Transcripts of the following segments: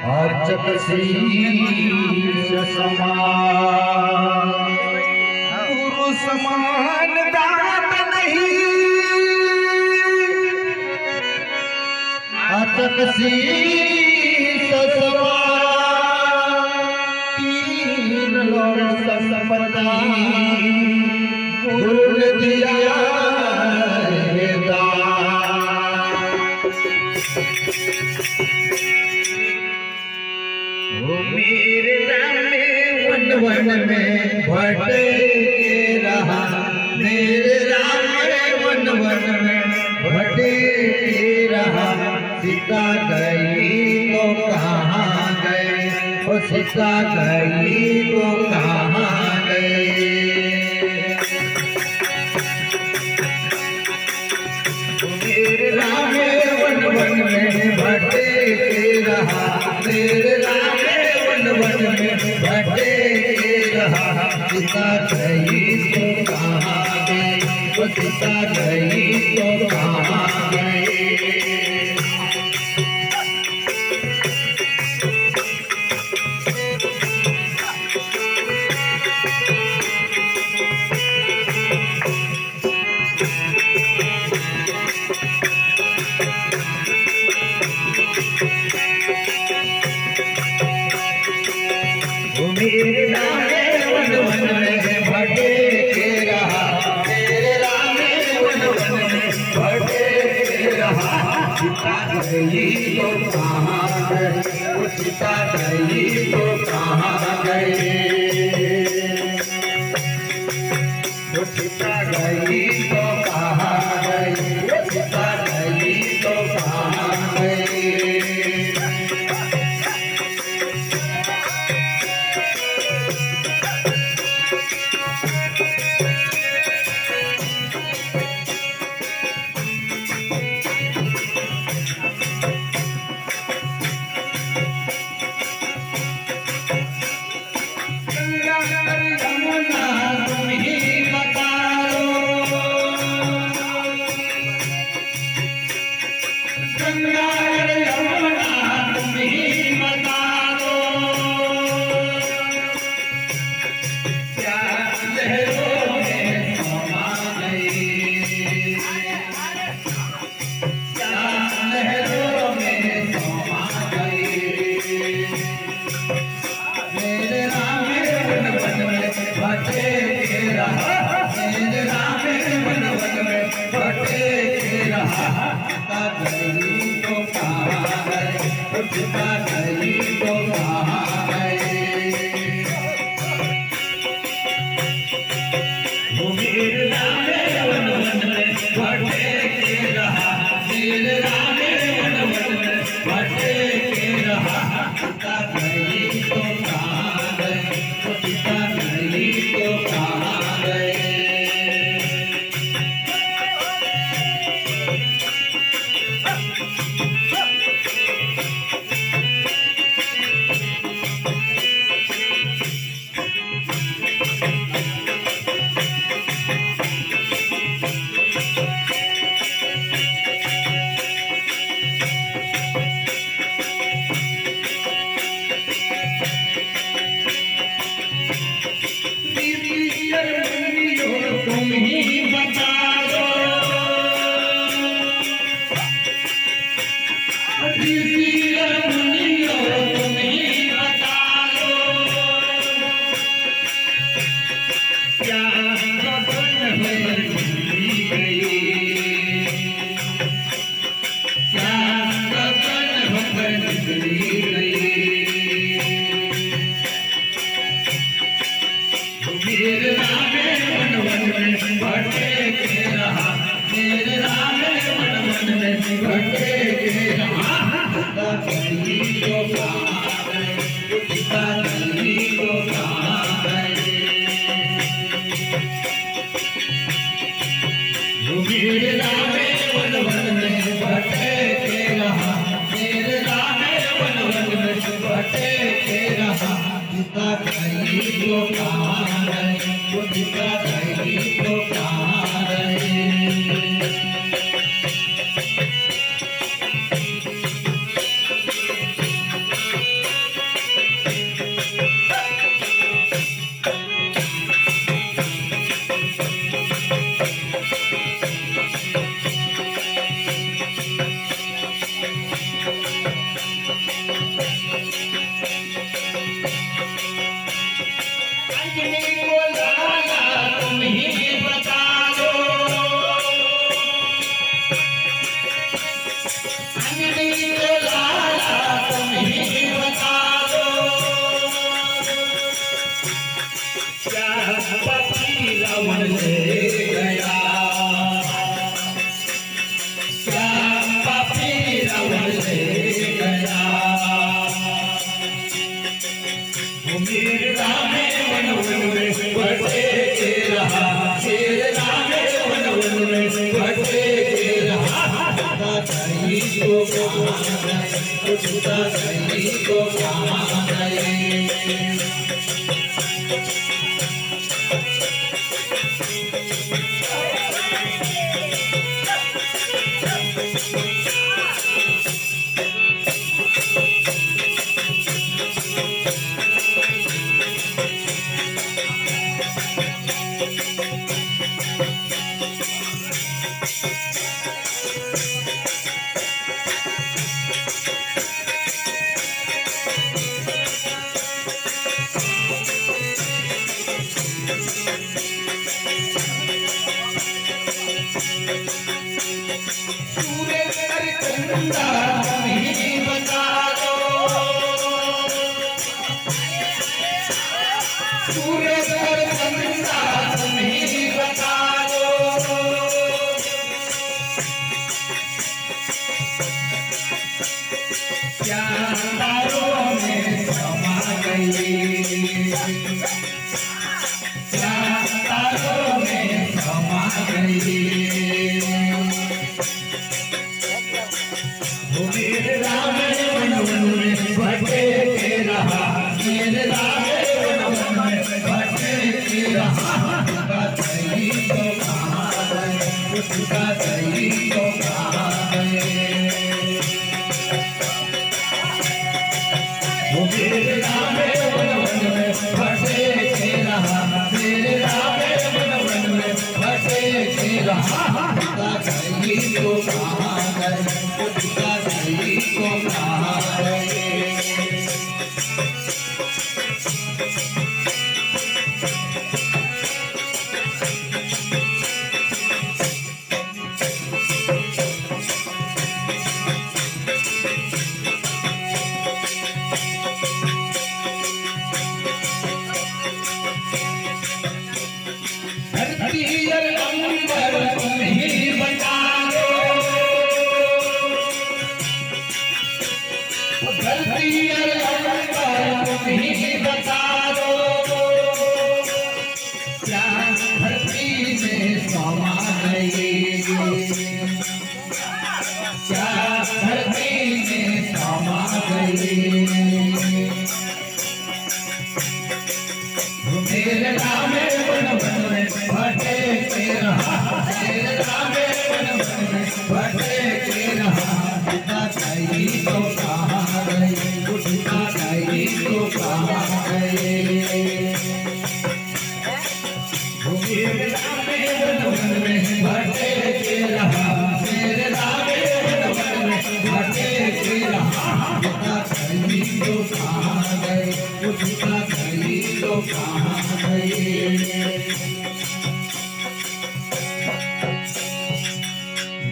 आचक शीश समान गुरु समान दात नहीं, आचक शीश समान तीन लोक संपदा गुरु ने दिया है दान। ओ मेरे राम वन वन में भटके रहा, मेरे राम वन वन में भटके रहा। सीता गई तो कहाँ गए, ओ सीता गई तो कहाँ गए। मेरे राम वन वन में भटके रहा, मेरे राम वन वन में भटके रहा। सीता गई तो कहाँ गई, ओ सीता गई तो कहाँ गई। मेरे राम वन वन में भटके रहा, मेरे राम वन वन में भटके रहा। सीता गई तो कहाँ गई, ओ सीता गई तो कहाँ गई, ओ सीता गई तो कहाँ गई, ओ सीता गई तो कहाँ गई। सीता गई तो कहाँ गई, मेरे राम वन वन में भटके रहा, मेरे राम वन वन में भटके रहा। सीता गई तो कहाँ गई, सीता गई तो कहाँ गई। तुम ही बता दो, तुम ही बता दो, क्या गगन में बिजली गई, क्या गगन में बिजली गई। मेरे राम वन वन में भटके रहा, मेरे राम वन वन में भटके रहा। सीता गई तो कहाँ गई, सीता गई तो कहाँ गई। मेरे राम वन वन में भटके रहा, मेरे राम वन वन में भटके रहा। सीता गई तो कहाँ गई, सीता गई तो कहाँ गई। सीता गई तो कहाँ गई।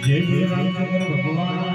जय रामचंद्र भगवान।